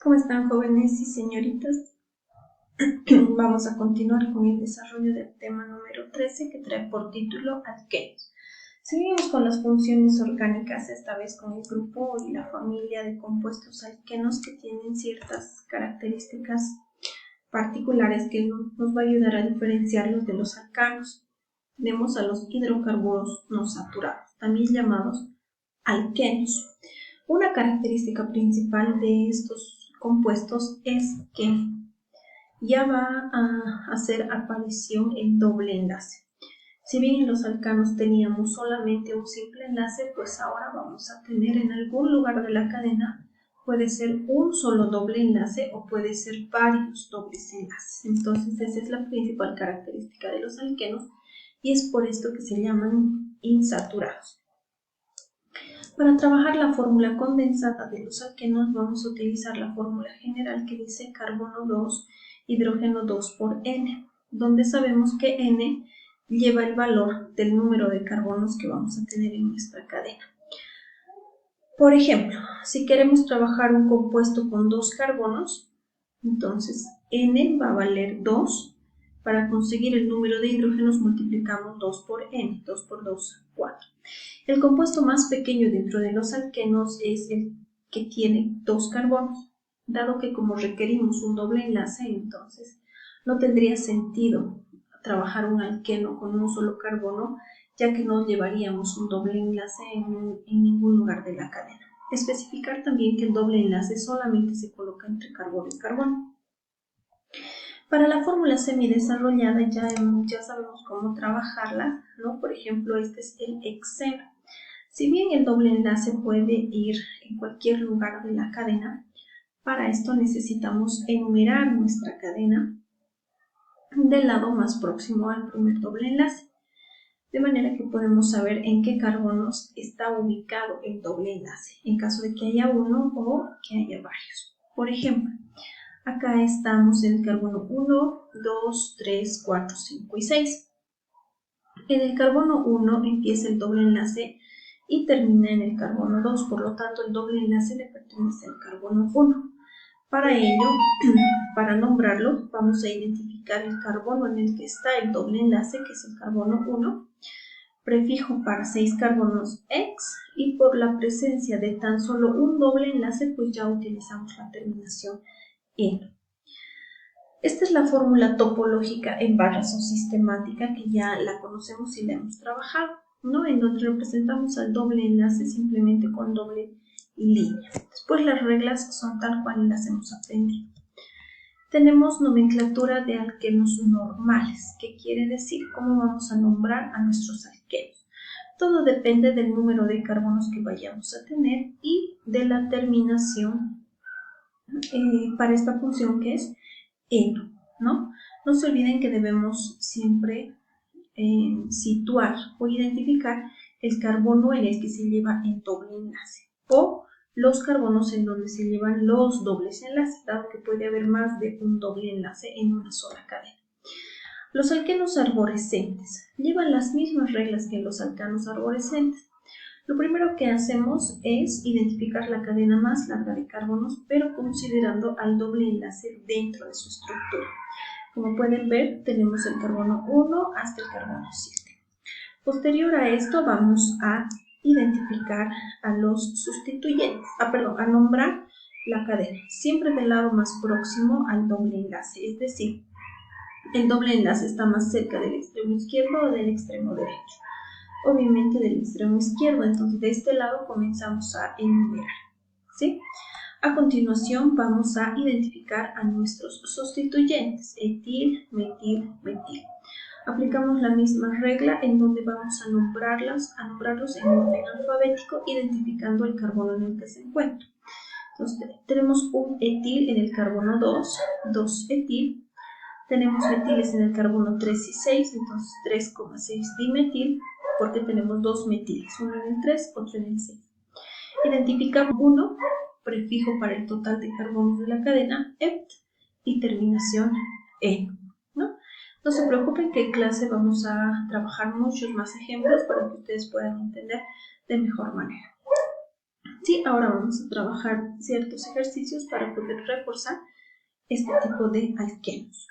¿Cómo están, jóvenes y señoritas? Vamos a continuar con el desarrollo del tema número 13 que trae por título alquenos. Seguimos con las funciones orgánicas, esta vez con el grupo y la familia de compuestos alquenos que tienen ciertas características particulares que nos va a ayudar a diferenciarlos de los alcanos. Tenemos a los hidrocarburos no saturados, también llamados alquenos. Una característica principal de estos compuestos es que ya va a hacer aparición el doble enlace. Si bien en los alcanos teníamos solamente un simple enlace, pues ahora vamos a tener en algún lugar de la cadena, puede ser un solo doble enlace o puede ser varios dobles enlaces. Entonces esa es la principal característica de los alquenos y es por esto que se llaman insaturados. Para trabajar la fórmula condensada de los alquenos vamos a utilizar la fórmula general que dice carbono 2, hidrógeno 2 por N, donde sabemos que N lleva el valor del número de carbonos que vamos a tener en nuestra cadena. Por ejemplo, si queremos trabajar un compuesto con 2 carbonos, entonces N va a valer 2. Para conseguir el número de hidrógenos multiplicamos 2 por N, 2 por 2, 4. El compuesto más pequeño dentro de los alquenos es el que tiene 2 carbonos, dado que como requerimos un doble enlace, entonces no tendría sentido trabajar un alqueno con un solo carbono, ya que no llevaríamos un doble enlace en ningún lugar de la cadena. Especificar también que el doble enlace solamente se coloca entre carbono y carbono. Para la fórmula semidesarrollada ya sabemos cómo trabajarla, ¿no? Por ejemplo, este es el hexeno. Si bien el doble enlace puede ir en cualquier lugar de la cadena, para esto necesitamos enumerar nuestra cadena del lado más próximo al primer doble enlace, de manera que podemos saber en qué carbonos está ubicado el doble enlace, en caso de que haya uno o que haya varios. Por ejemplo, acá estamos en el carbono 1, 2, 3, 4, 5 y 6. En el carbono 1 empieza el doble enlace y termina en el carbono 2, por lo tanto el doble enlace le pertenece al carbono 1. Para ello, para nombrarlo, vamos a identificar el carbono en el que está el doble enlace, que es el carbono 1, prefijo para 6 carbonos X, y por la presencia de tan solo un doble enlace, pues ya utilizamos la terminación N. Esta es la fórmula topológica en barras o sistemática que ya la conocemos y la hemos trabajado, ¿no? En donde representamos al doble enlace simplemente con doble línea. Después las reglas son tal cual y las hemos aprendido. Tenemos nomenclatura de alquenos normales, que quiere decir cómo vamos a nombrar a nuestros alquenos. Todo depende del número de carbonos que vayamos a tener y de la terminación para esta función que es N, ¿no? No se olviden que debemos siempre situar o identificar el carbono en el que se lleva el doble enlace o los carbonos en donde se llevan los dobles enlaces, dado que puede haber más de un doble enlace en una sola cadena. Los alquenos arborescentes llevan las mismas reglas que los alcanos arborescentes. Lo primero que hacemos es identificar la cadena más larga de carbonos, pero considerando al doble enlace dentro de su estructura. Como pueden ver, tenemos el carbono 1 hasta el carbono 7. Posterior a esto vamos a identificar a los sustituyentes, a nombrar la cadena, siempre del lado más próximo al doble enlace, es decir, el doble enlace está más cerca del extremo izquierdo o del extremo derecho. Obviamente del extremo izquierdo, entonces de este lado comenzamos a enumerar, ¿sí? A continuación vamos a identificar a nuestros sustituyentes, etil, metil, metil. Aplicamos la misma regla en donde vamos a nombrarlos en orden alfabético, identificando el carbono en el que se encuentra. Entonces tenemos un etil en el carbono 2, 2 etil. Tenemos metiles en el carbono 3 y 6, entonces 3,6 dimetil, porque tenemos dos metiles, uno en el 3, otro en el 6. Identificamos 1, prefijo para el total de carbonos de la cadena, et, y terminación en, ¿no? No se preocupen que en clase vamos a trabajar muchos más ejemplos para que ustedes puedan entender de mejor manera. Sí, ahora vamos a trabajar ciertos ejercicios para poder reforzar este tipo de alquenos.